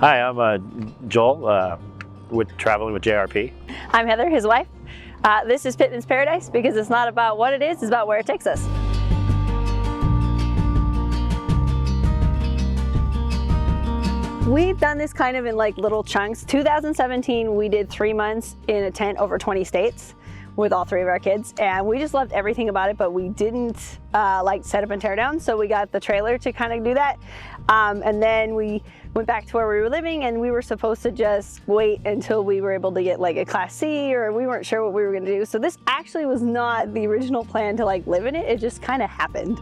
Hi, I'm Joel, traveling with JRP. I'm Heather, his wife. This is Pittman's Paradise because it's not about what it is, it's about where it takes us. We've done this kind of in like little chunks. 2017, we did 3 months in a tent over 20 states with all 3 of our kids, and we just loved everything about it, but we didn't like set up and tear down, so we got the trailer to kind of do that. And then we went back to where we were living, and we were supposed to just wait until we were able to get like a Class C, or we weren't sure what we were going to do. So this actually was not the original plan to like live in it. It just kind of happened.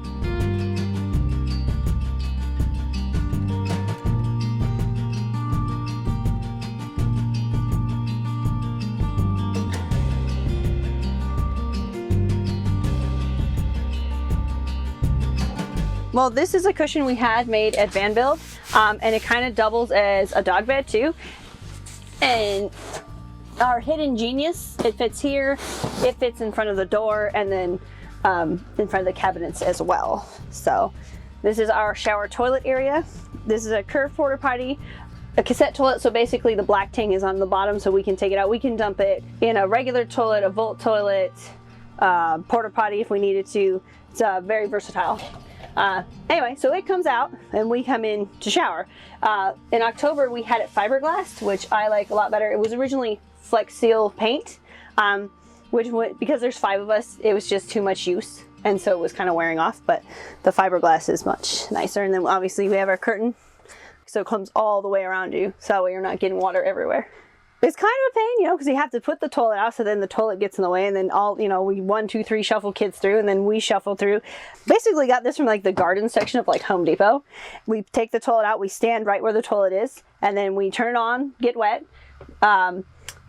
Well, this is a cushion we had made at Van Build, and it kind of doubles as a dog bed too. And our hidden genius, it fits here, it fits in front of the door, and then in front of the cabinets as well. So this is our shower toilet area. This is a curved porta potty, a cassette toilet, so basically the black tank is on the bottom so we can take it out. We can dump it in a regular toilet, a Volt toilet, porta potty if we needed to. It's very versatile. Anyway, so it comes out and we come in to shower. In October we had it fiberglass, which I like a lot better. It was originally Flex Seal paint, because there's 5 of us, it was just too much use, and so it was kind of wearing off, but the fiberglass is much nicer. And then obviously we have our curtain, so it comes all the way around you, so that way you're not getting water everywhere. It's kind of a pain, you know, because you have to put the toilet out, so then the toilet gets in the way, and then we 1, 2, 3 shuffle kids through, and then we shuffle through. Basically got this from like the garden section of like Home Depot. We take the toilet out, we stand right where the toilet is, and then we turn it on, get wet,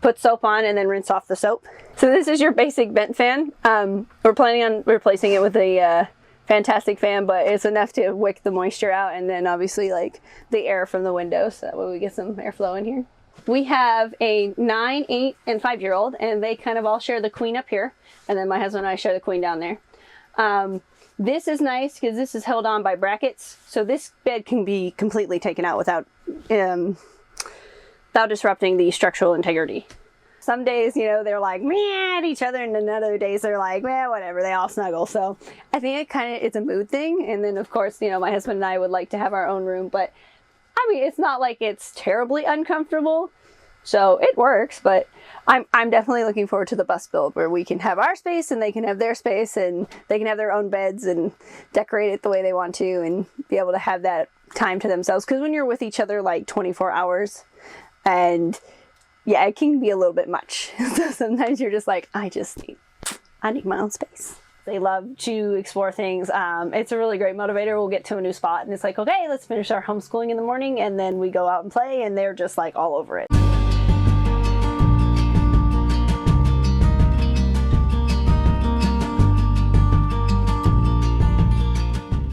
put soap on, and then rinse off the soap. So this is your basic vent fan. We're planning on replacing it with a fantastic fan, but it's enough to wick the moisture out, and then obviously like the air from the windows, so that way we get some airflow in here. We have a 9, 8, and 5-year-old, and they kind of all share the queen up here, and then my husband and I share the queen down there. This is nice because this is held on by brackets, so this bed can be completely taken out without disrupting the structural integrity. Some days, you know, they're like meh at each other, and then other days they're like, meh, whatever, they all snuggle. So I think it's a mood thing. And then of course, you know, my husband and I would like to have our own room, but I mean, it's not like it's terribly uncomfortable, so it works. But I'm definitely looking forward to the bus build where we can have our space and they can have their space and they can have their own beds and decorate it the way they want to and be able to have that time to themselves. Because when you're with each other like 24 hours, and yeah, it can be a little bit much. So sometimes you're just like, I need my own space. They love to explore things. It's a really great motivator. We'll get to a new spot and it's like, okay, let's finish our homeschooling in the morning, and then we go out and play, and they're just like all over it.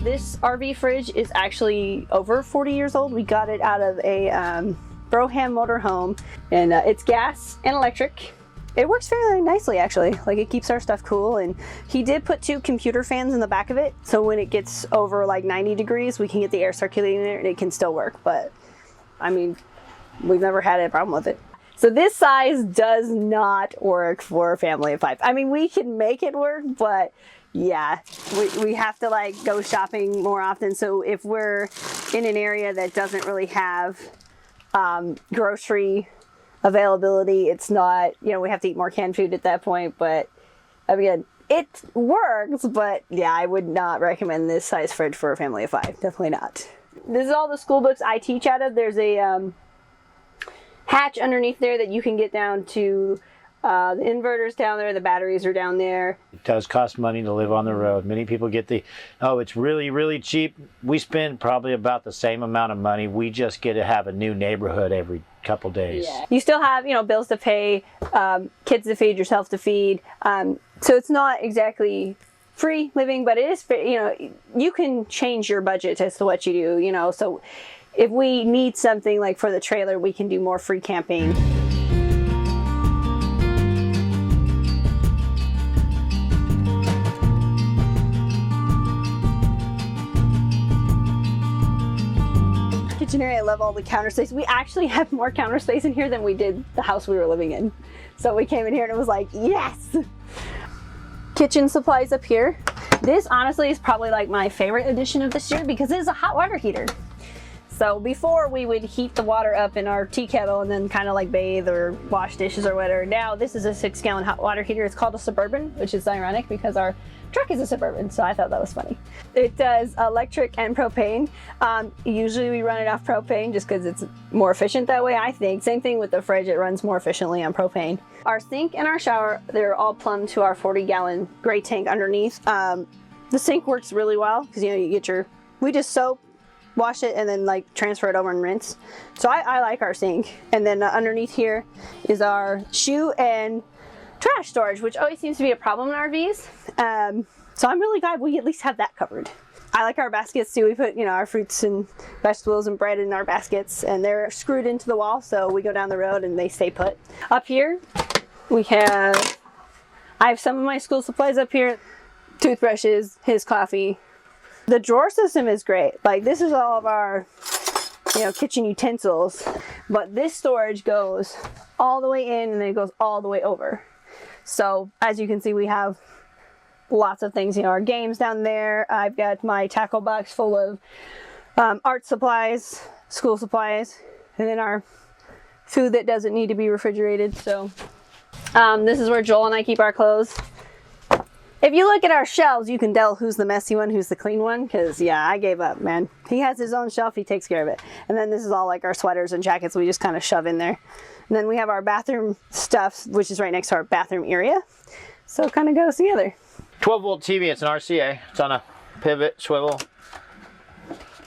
This RV fridge is actually over 40 years old. We got it out of a Broham motorhome, and it's gas and electric. It works fairly nicely, actually. Like, it keeps our stuff cool, and he did put 2 computer fans in the back of it, so when it gets over like 90 degrees, we can get the air circulating there and it can still work. But I mean, we've never had a problem with it. So this size does not work for a family of 5. I mean, we can make it work, but yeah, we have to like go shopping more often. So if we're in an area that doesn't really have grocery availability, it's not, you know, we have to eat more canned food at that point. But again, it works, but yeah, I would not recommend this size fridge for a family of 5. Definitely not. This is all the school books I teach out of. There's a hatch underneath there that you can get down to. The inverter's down there, the batteries are down there. It does cost money to live on the road. Many people get it's really, really cheap. We spend probably about the same amount of money. We just get to have a new neighborhood every couple days. Yeah. You still have, you know, bills to pay, kids to feed, yourself to feed. So it's not exactly free living, but it is, you know, you can change your budget as to what you do, you know. So if we need something like for the trailer, we can do more free camping. kitchen area. I love all the counter space. We actually have more counter space in here than we did the house we were living in. So we came in here and it was like, yes! Kitchen supplies up here. This honestly is probably like my favorite addition of this year because it is a hot water heater. So before we would heat the water up in our tea kettle and then kind of like bathe or wash dishes or whatever. Now this is a 6-gallon hot water heater. It's called a Suburban, which is ironic because our truck is a Suburban, so I thought that was funny. It does electric and propane. Usually we run it off propane just because it's more efficient that way, I think. Same thing with the fridge, it runs more efficiently on propane. Our sink and our shower, they're all plumbed to our 40-gallon gray tank underneath. The sink works really well because you get we just soap, wash it, and then like transfer it over and rinse. So I like our sink. And then underneath here is our shoe and trash storage, which always seems to be a problem in RVs. So I'm really glad we at least have that covered. I like our baskets too. We put, our fruits and vegetables and bread in our baskets, and they're screwed into the wall, so we go down the road and they stay put. Up here, I have some of my school supplies up here. Toothbrushes, his coffee. The drawer system is great. Like, this is all of our, kitchen utensils, but this storage goes all the way in and then it goes all the way over. So as you can see, we have lots of things, our games down there. I've got my tackle box full of art supplies, school supplies, and then our food that doesn't need to be refrigerated. So this is where Joel and I keep our clothes. If you look at our shelves, you can tell who's the messy one, who's the clean one, because I gave up, man. He has his own shelf, he takes care of it. And then this is all like our sweaters and jackets we just kind of shove in there. And then we have our bathroom stuff, which is right next to our bathroom area. So it kind of goes together. 12-volt TV, it's an RCA. It's on a pivot, swivel.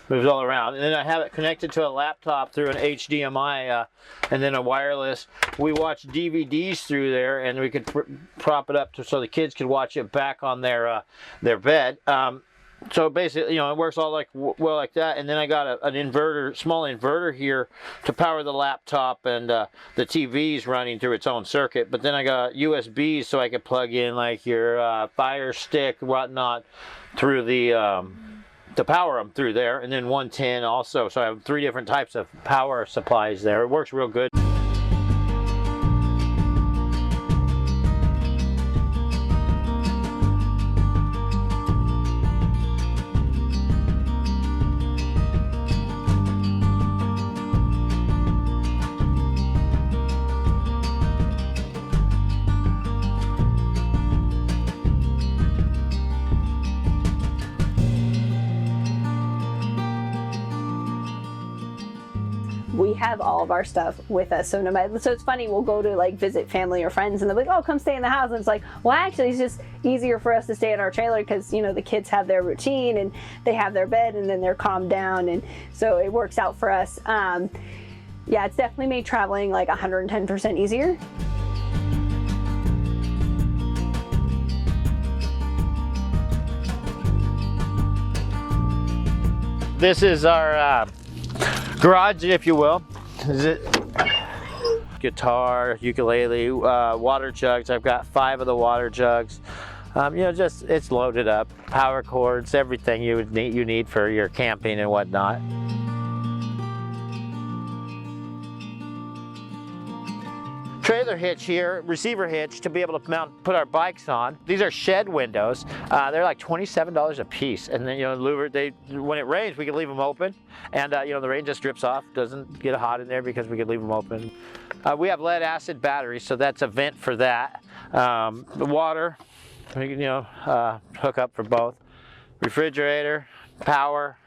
Moves all around. And then I have it connected to a laptop through an HDMI and then a wireless. We watch DVDs through there, and we could prop it up so the kids could watch it back on their bed. So basically, it works all like that. And then I got an inverter, small inverter here to power the laptop, and the TV's running through its own circuit. But then I got USBs so I could plug in like your Fire Stick, whatnot, through to power them through there, and then 110 also. So I have 3 different types of power supplies there. It works real good. We have all of our stuff with us. So it's funny, we'll go to like visit family or friends and they're like, oh, come stay in the house. And it's like, well, actually it's just easier for us to stay in our trailer because, the kids have their routine and they have their bed and then they're calmed down. And so it works out for us. It's definitely made traveling like 110% easier. This is our garage, if you will. Is it guitar, ukulele, water jugs? I've got 5 of the water jugs. It's loaded up. Power cords, everything you need for your camping and whatnot. Trailer hitch here, receiver hitch to be able to put our bikes on. These are shed windows. They're like $27 a piece. And then, when it rains, we can leave them open. And, the rain just drips off. Doesn't get hot in there because we can leave them open. We have lead acid batteries, so that's a vent for that. The water, we can, hook up for both. Refrigerator, power,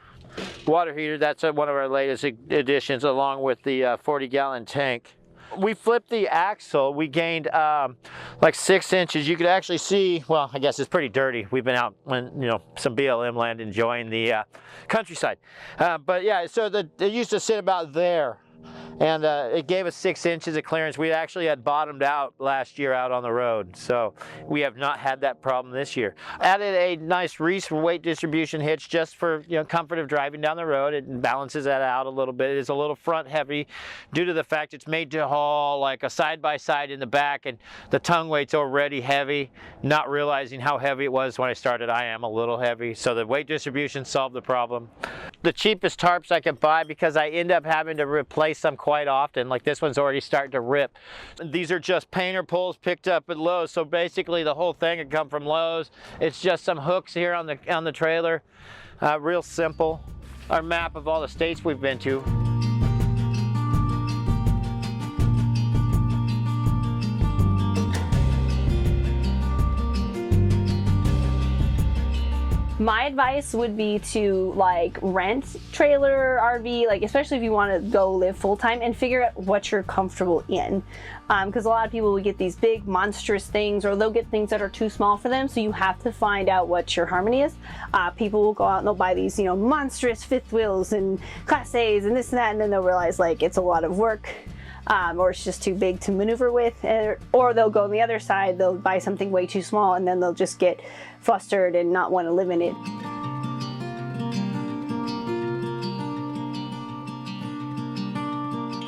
water heater. That's one of our latest additions, along with the 40-gallon tank. We flipped the axle. We gained like 6 inches. You could actually see, well, I guess it's pretty dirty. We've been out when, some BLM land enjoying the countryside. But yeah, so it used to sit about there. And it gave us 6 inches of clearance. We actually had bottomed out last year out on the road, so we have not had that problem this year. Added a nice Reese weight distribution hitch just for comfort of driving down the road. It balances that out a little bit. It's a little front heavy due to the fact it's made to haul like a side-by-side in the back, and the tongue weight's already heavy. Not realizing how heavy it was when I started. I am a little heavy, so the weight distribution solved the problem. the cheapest tarps I could buy because I end up having to replace them quite often. Like this one's already starting to rip. These are just painter poles picked up at Lowe's. So basically the whole thing had come from Lowe's. It's just some hooks here on the trailer. Real simple. Our map of all the states we've been to. My advice would be to like rent trailer, RV, like especially if you want to go live full time, and figure out what you're comfortable in. Because a lot of people will get these big monstrous things, or they'll get things that are too small for them. So you have to find out what your harmony is. People will go out and they'll buy these, you know, monstrous fifth wheels and Class A's and this and that, and then they'll realize like it's a lot of work. Or it's just too big to maneuver with, or they'll go on the other side, they'll buy something way too small, and then they'll just get flustered and not want to live in it.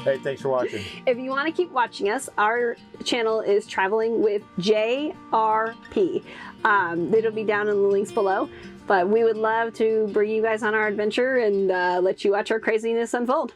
Hey, thanks for watching. If you want to keep watching us, our channel is Traveling with JRP. It'll be down in the links below, but we would love to bring you guys on our adventure and let you watch our craziness unfold.